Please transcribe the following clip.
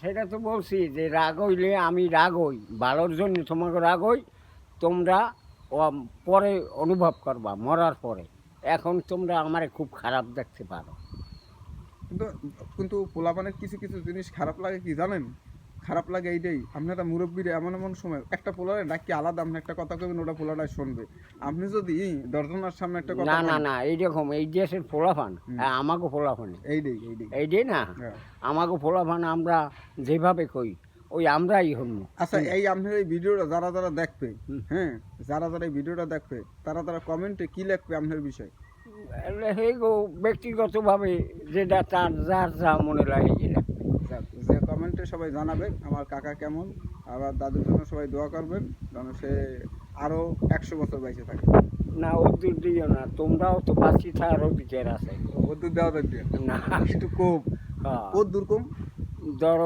সেটা তো বলছি যে রাগ হইলে আমি রাগ হই, ভালোর জন্য তোমাকে রাগ হই, তোমরা পরে অনুভব করবা মরার পরে। এখন তোমরা আমারে খুব খারাপ দেখতে পারো। কিন্তু কিন্তু পোলাপানের কিছু কিছু জিনিস খারাপ লাগে কি জানেন? খারাপ লাগে এইটাই, আপনারা মুরব্বীরা এমন এমন সময় একটা পোলারে ডাকি আলাদা, আপনি একটা কথা কবেন ওটা পোলাটাই শুনবে। আপনি যদি দর্জনার সামনে একটা কথা না না বলেন, না, এইরকম এই দেশের ফোলাফান, আমাকে ফোলাফান এইটাই এইটাই এইটাই না, হ্যাঁ। আমাকে ফোলাফান আমরা যেভাবে কই ওই আমরাই হন। আচ্ছা, এই আপনার এই ভিডিওটা যারা যারা দেখবে, হুম। হ্যাঁ, যারা যারা এই ভিডিওটা দেখবে তারা তারা কমেন্টে কি লিখবে আপনার বিষয়? সেই গো ব্যক্তিগতভাবে যেটা তার যার যা মনে লাগে গেলে। যাক, যে কমেন্টে সবাই জানাবে আমার কাকা কেমন, আবার দাদুর জন্য সবাই দোয়া করবেন কারণ সে আরো 100 বছর বেঁচে থাকে। না ওদের দিও না, তোমরাও তো বাঁচি থাকার অধিকার আছে। ওদের দেওয়া থাকবে না একটু কম, হ্যাঁ, ওর দূর কম। ধরো